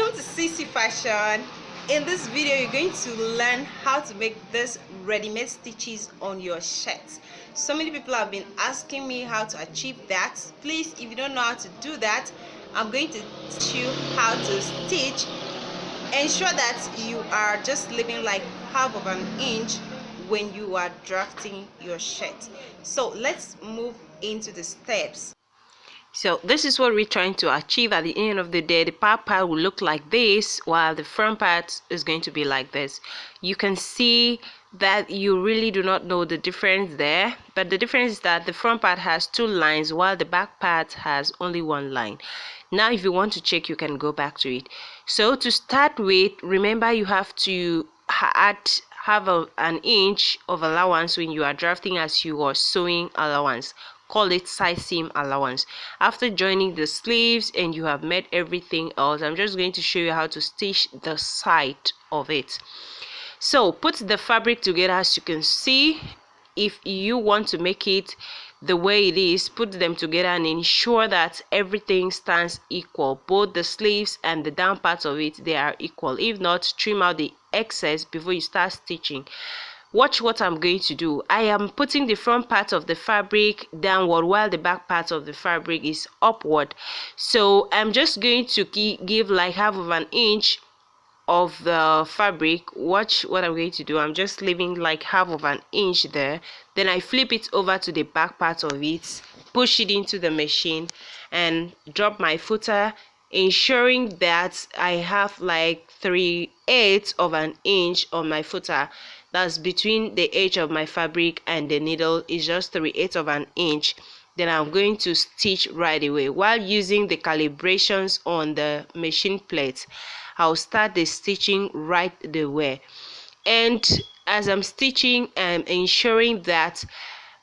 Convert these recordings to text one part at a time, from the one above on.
Welcome to CC Fashion. In this video you're going to learn how to make this ready-made stitches on your shirt. So many people have been asking me how to achieve that. Please, if you don't know how to do that, I'm going to teach you how to stitch. Ensure that you are just leaving like half of an inch when you are drafting your shirt. So let's move into the steps. So this is what we're trying to achieve. At the end of the day, the back part will look like this, while the front part is going to be like this. You can see that you really do not know the difference there, but the difference is that the front part has two lines while the back part has only one line. Now if you want to check, you can go back to it. So to start with, remember you have to have an inch of allowance when you are drafting as you are sewing allowance. Call it side seam allowance. After joining the sleeves and you have made everything else, I'm just going to show you how to stitch the side of it. So put the fabric together. As you can see, if you want to make it the way it is, put them together and ensure that everything stands equal. Both the sleeves and the down part of it, they are equal. If not, trim out the excess before you start stitching. Watch what I'm going to do. I am putting the front part of the fabric downward while the back part of the fabric is upward. So I'm just going to give like half of an inch of the fabric. Watch what I'm going to do. I'm just leaving like half of an inch there. Then I flip it over to the back part of it, push it into the machine and drop my footer, ensuring that I have like 3/8 of an inch on my footer. That's between the edge of my fabric and the needle is just 3/8 of an inch. Then I'm going to stitch right away. While using the calibrations on the machine plate, I'll start the stitching right away. And as I'm stitching, I'm ensuring that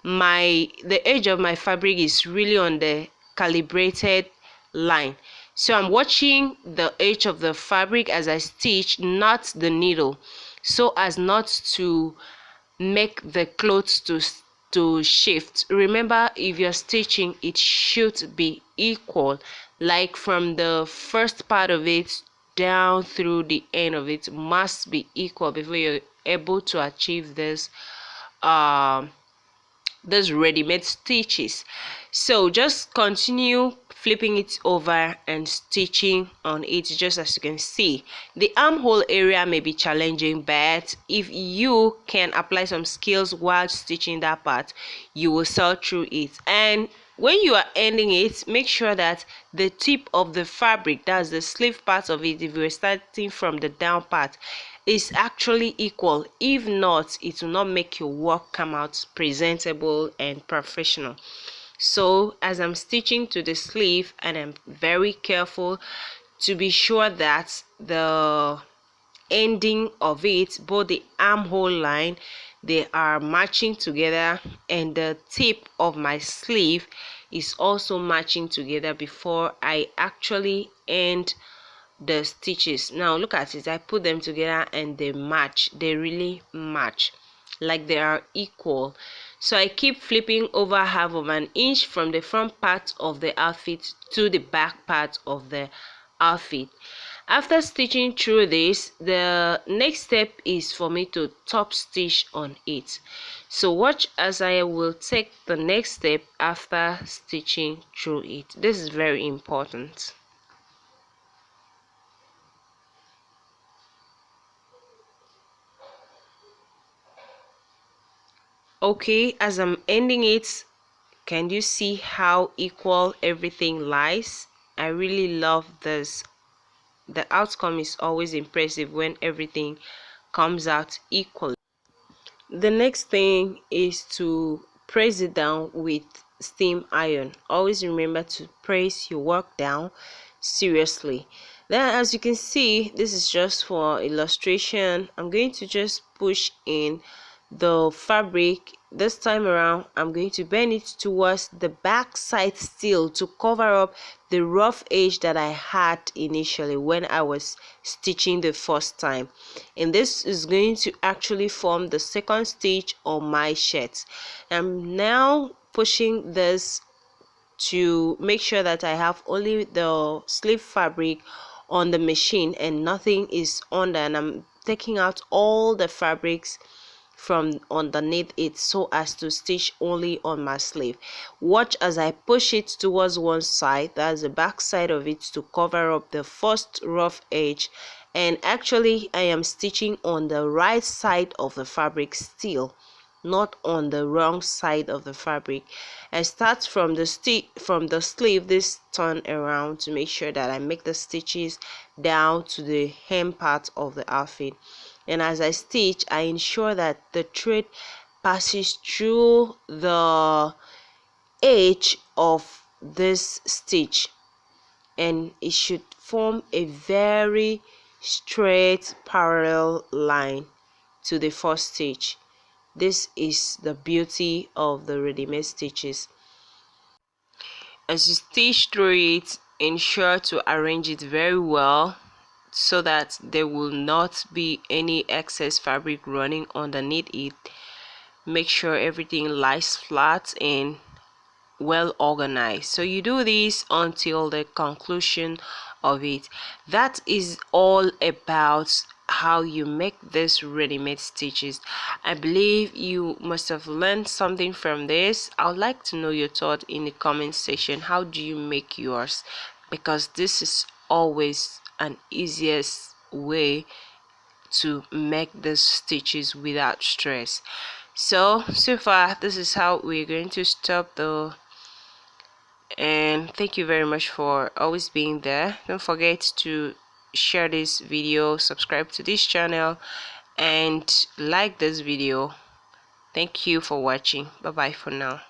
the edge of my fabric is really on the calibrated line. So I'm watching the edge of the fabric as I stitch, not the needle, so as not to make the clothes to shift. Remember, if you're stitching, it should be equal, like from the first part of it down through the end of it must be equal before you're able to achieve this ready-made stitches. So just continue flipping it over and stitching on it. Just as you can see, the armhole area may be challenging, but if you can apply some skills while stitching that part, you will sail through it. And when you are ending it, make sure that the tip of the fabric, that's the sleeve part of it, if you're starting from the down part, is actually equal. If not, it will not make your work come out presentable and professional. So as I'm stitching to the sleeve, and I'm very careful to be sure that the ending of it, both the armhole line, they are matching together, and the tip of my sleeve is also matching together before I actually end the stitches. Now look at it, I put them together and they match. They really match, like they are equal. So I keep flipping over half of an inch from the front part of the outfit to the back part of the outfit. After stitching through this, the next step is for me to top stitch on it. So watch as I will take the next step after stitching through it. This is very important. Okay, as I'm ending it, can you see how equal everything lies? I really love this. The outcome is always impressive when everything comes out equally. The next thing is to press it down with steam iron. Always remember to press your work down seriously. Then as you can see, this is just for illustration. I'm going to just push in the fabric. This time around, I'm going to bend it towards the back side still to cover up the rough edge that I had initially when I was stitching the first time. And this is going to actually form the second stitch on my shirt. I'm now pushing this to make sure that I have only the sleeve fabric on the machine and nothing is under, and I'm taking out all the fabrics from underneath it so as to stitch only on my sleeve. Watch as I push it towards one side, that's the back side of it, to cover up the first rough edge, and actually I am stitching on the right side of the fabric still, not on the wrong side of the fabric. I start from the sleeve this turn around to make sure that I make the stitches down to the hem part of the outfit, and as I stitch I ensure that the thread passes through the edge of this stitch, and it should form a very straight parallel line to the first stitch. This is the beauty of the ready-made stitches. As you stitch through it, ensure to arrange it very well so that there will not be any excess fabric running underneath it. Make sure everything lies flat and well organized. So you do this until the conclusion of it. That is all about how you make this ready-made stitches. I believe you must have learned something from this. I would like to know your thought in the comment section. How do you make yours? Because this is always an easiest way to make these stitches without stress. So far this is how we're going to stop the, and thank you very much for always being there. Don't forget to share this video, subscribe to this channel, and like this video. Thank you for watching. Bye bye for now.